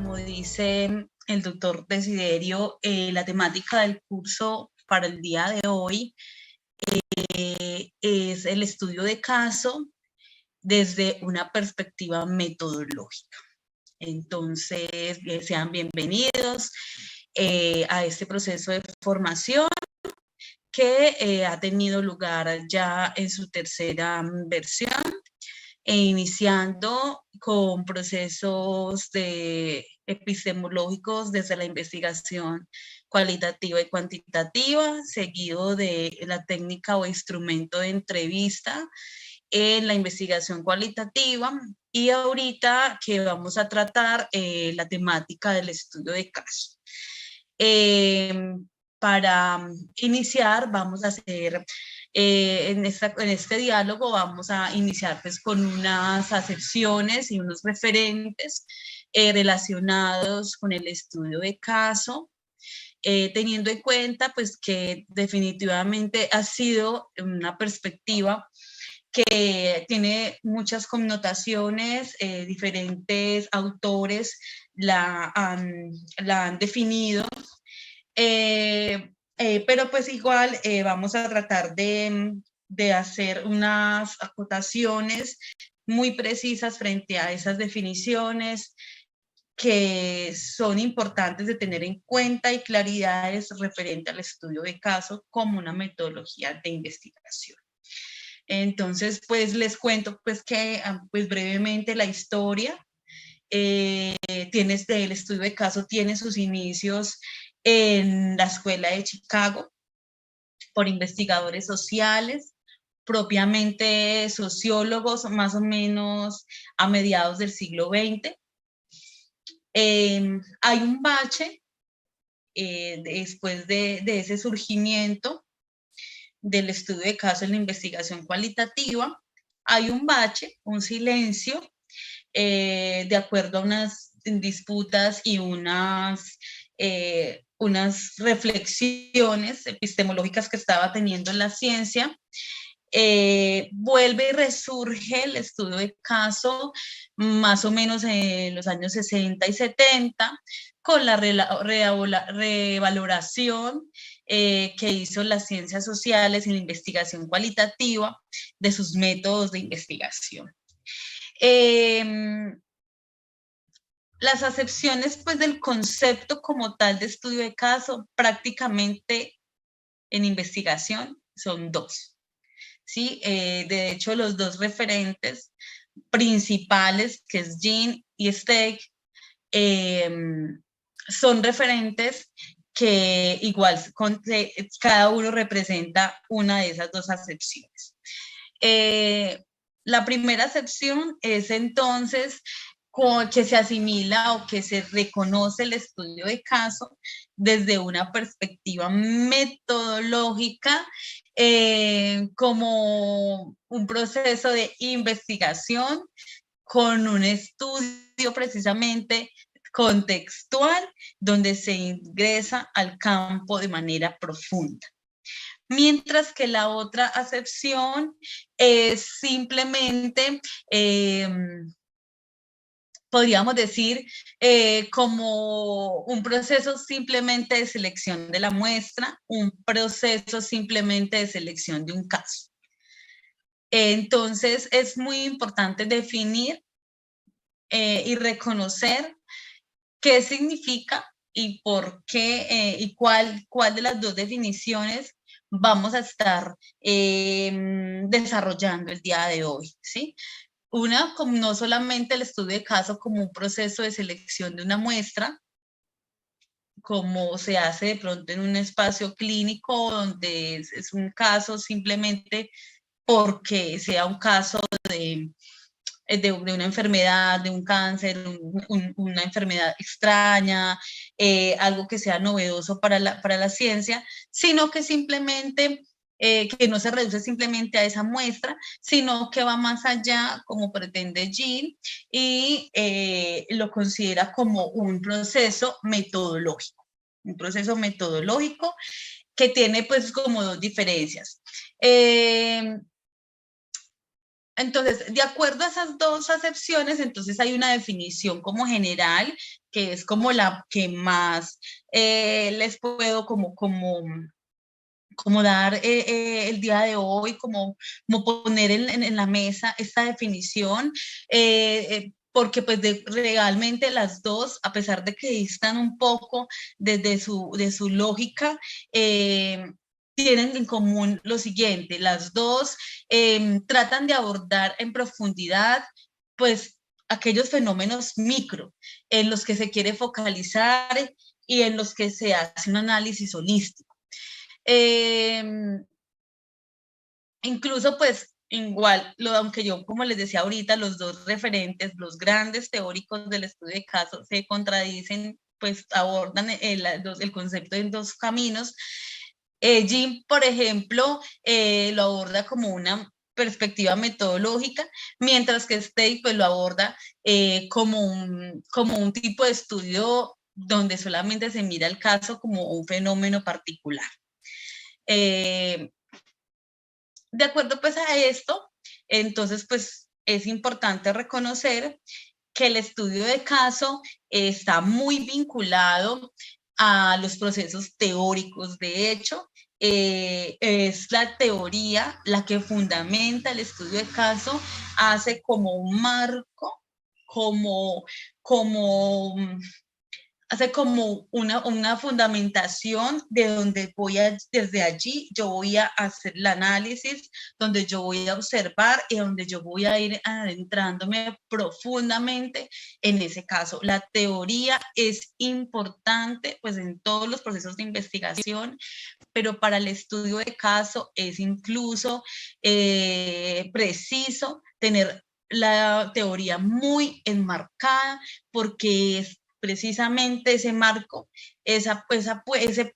como dice el doctor Desiderio, la temática del curso para el día de hoy es el estudio de caso desde una perspectiva metodológica. Entonces, sean bienvenidos a este proceso de formación que ha tenido lugar ya en su tercera versión, iniciando con procesos epistemológicos desde la investigación cualitativa y cuantitativa, seguido de la técnica o instrumento de entrevista en la investigación cualitativa, y ahorita que vamos a tratar la temática del estudio de caso. Para iniciar vamos a hacer en este diálogo vamos a iniciar pues con unas acepciones y unos referentes relacionados con el estudio de caso, teniendo en cuenta pues que definitivamente ha sido una perspectiva que tiene muchas connotaciones, diferentes autores la han definido, pero pues igual vamos a tratar de hacer unas acotaciones muy precisas frente a esas definiciones que son importantes de tener en cuenta y claridades referente al estudio de caso como una metodología de investigación. Entonces, pues les cuento pues que pues brevemente la historia. El estudio de caso tiene sus inicios en la Escuela de Chicago por investigadores sociales, propiamente sociólogos, más o menos a mediados del siglo XX. Hay un bache después de ese surgimiento del estudio de caso en la investigación cualitativa. Hay un bache, un silencio, de acuerdo a unas disputas y unas reflexiones epistemológicas que estaba teniendo en la ciencia. Vuelve y resurge el estudio de caso más o menos en los años 60 y 70 con la revaloración que hizo las ciencias sociales y la investigación cualitativa de sus métodos de investigación. Las acepciones pues del concepto como tal de estudio de caso prácticamente en investigación son dos, ¿sí? De hecho, los dos referentes principales, que es Jean y Steg, son referentes que igual cada uno representa una de esas dos acepciones. La primera acepción es entonces que se asimila o que se reconoce el estudio de caso desde una perspectiva metodológica como un proceso de investigación con un estudio precisamente contextual donde se ingresa al campo de manera profunda. Mientras que la otra acepción es simplemente, podríamos decir, como un proceso simplemente de selección de la muestra, un proceso simplemente de selección de un caso. Entonces, es muy importante definir y reconocer qué significa y por qué y cuál de las dos definiciones vamos a estar desarrollando el día de hoy, ¿sí? Una, como no solamente el estudio de caso como un proceso de selección de una muestra, como se hace de pronto en un espacio clínico donde es un caso simplemente porque sea un caso de una enfermedad, de un cáncer, una enfermedad extraña, algo que sea novedoso para la ciencia, sino que simplemente, que no se reduce simplemente a esa muestra, sino que va más allá, como pretende Jean, y lo considera como un proceso metodológico que tiene pues como dos diferencias. Entonces, de acuerdo a esas dos acepciones, entonces hay una definición como general, que es como la que más les puedo como dar el día de hoy, como poner en la mesa esta definición, porque pues realmente las dos, a pesar de que distan un poco de su lógica, tienen en común lo siguiente: las dos tratan de abordar en profundidad pues aquellos fenómenos micro en los que se quiere focalizar y en los que se hace un análisis holístico. Eh, incluso pues igual, aunque yo como les decía ahorita, los dos referentes, los grandes teóricos del estudio de casos se contradicen, pues abordan el concepto en dos caminos. Jim, por ejemplo, lo aborda como una perspectiva metodológica, mientras que Stey pues lo aborda como un tipo de estudio donde solamente se mira el caso como un fenómeno particular. De acuerdo pues a esto, entonces pues es importante reconocer que el estudio de caso está muy vinculado a los procesos teóricos. De hecho, es la teoría la que fundamenta el estudio de caso, hace como un marco, como, como hace como una fundamentación de donde desde allí yo voy a hacer el análisis, donde yo voy a observar y donde yo voy a ir adentrándome profundamente en ese caso. La teoría es importante pues en todos los procesos de investigación, pero para el estudio de caso es incluso preciso tener la teoría muy enmarcada, porque es precisamente ese marco, ese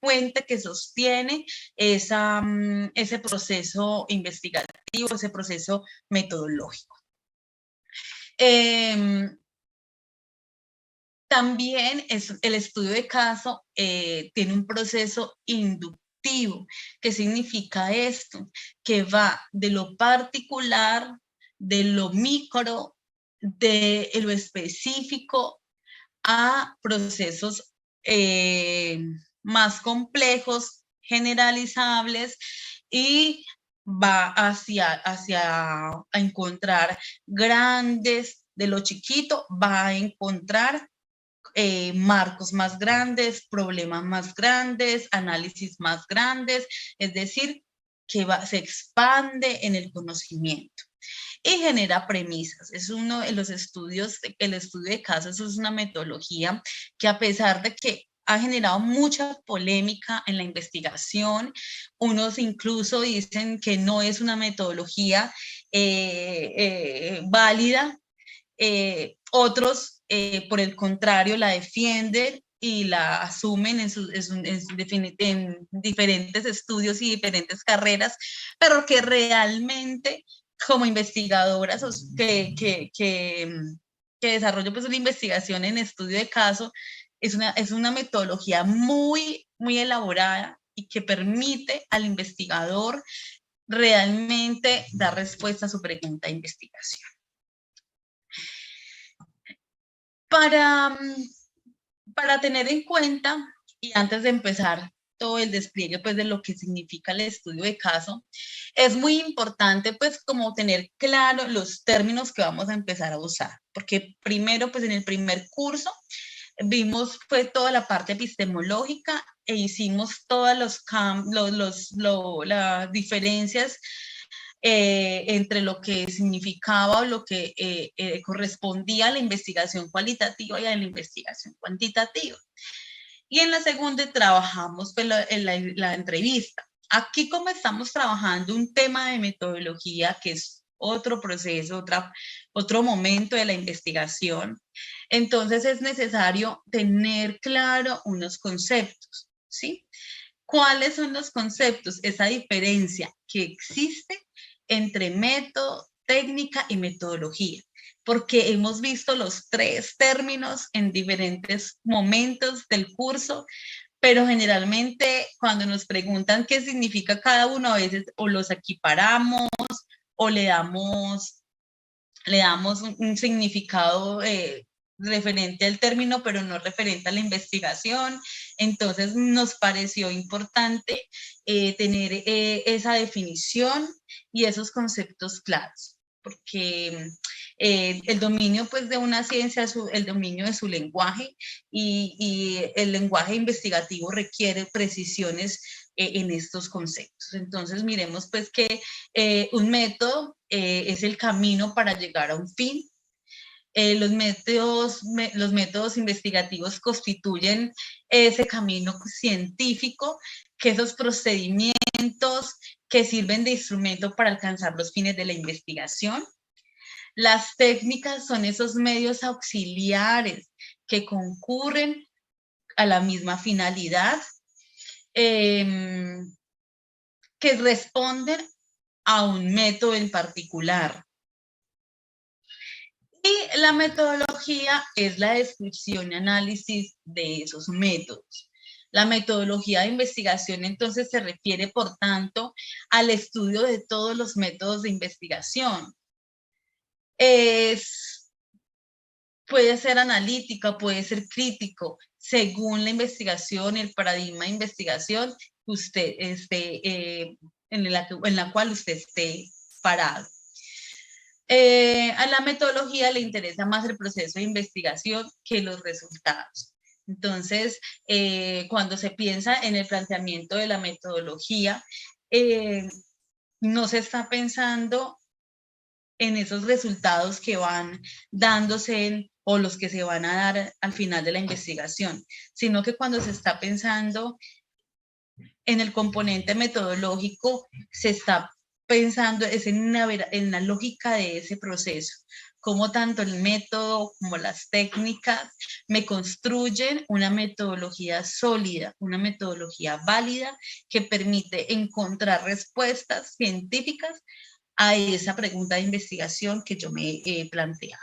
puente que sostiene ese proceso investigativo, ese proceso metodológico. También el estudio de caso tiene un proceso inductivo. ¿Qué significa esto? Que va de lo particular, de lo micro, de lo específico, a procesos más complejos, generalizables, y va hacia a encontrar grandes, de lo chiquito va a encontrar marcos más grandes, problemas más grandes, análisis más grandes, es decir, que se expande en el conocimiento y genera premisas. Es uno de los estudios, el estudio de casos es una metodología que, a pesar de que ha generado mucha polémica en la investigación, unos incluso dicen que no es una metodología válida, otros por el contrario la defienden y la asumen en diferentes estudios y diferentes carreras, pero que realmente como investigadoras que desarrollo pues una investigación en estudio de caso, es una metodología muy, muy elaborada y que permite al investigador realmente dar respuesta a su pregunta de investigación. Para tener en cuenta, y antes de empezar todo el despliegue pues de lo que significa el estudio de caso, es muy importante pues como tener claro los términos que vamos a empezar a usar, porque primero pues en el primer curso vimos pues toda la parte epistemológica e hicimos todas las diferencias entre lo que significaba o lo que correspondía a la investigación cualitativa y a la investigación cuantitativa. Y en la segunda trabajamos pues, la entrevista. Aquí, como estamos trabajando un tema de metodología, que es otro proceso, otro momento de la investigación, entonces es necesario tener claro unos conceptos, ¿sí? ¿Cuáles son los conceptos? Esa diferencia que existe entre método, técnica y metodología, porque hemos visto los tres términos en diferentes momentos del curso, pero generalmente cuando nos preguntan qué significa cada uno, a veces o los equiparamos o le damos le damos un significado referente al término, pero no referente a la investigación. Entonces nos pareció importante tener esa definición y esos conceptos claros, porque el dominio pues de una ciencia, el dominio de su lenguaje y el lenguaje investigativo requiere precisiones en estos conceptos. Entonces miremos pues que un método es el camino para llegar a un fin. Los métodos investigativos constituyen ese camino científico, que esos procedimientos que sirven de instrumento para alcanzar los fines de la investigación. Las técnicas son esos medios auxiliares que concurren a la misma finalidad, que responden a un método en particular. Y la metodología es la descripción y análisis de esos métodos. La metodología de investigación entonces se refiere, por tanto, al estudio de todos los métodos de investigación. Puede ser analítica, puede ser crítico, según la investigación, el paradigma de investigación usted esté, en la cual usted esté parado. A la metodología le interesa más el proceso de investigación que los resultados. Entonces, cuando se piensa en el planteamiento de la metodología, no se está pensando en esos resultados que van dándose o los que se van a dar al final de la investigación, sino que cuando se está pensando en el componente metodológico, se está pensando es en la lógica de ese proceso, cómo tanto el método como las técnicas me construyen una metodología sólida, una metodología válida que permite encontrar respuestas científicas a esa pregunta de investigación que yo me he planteado.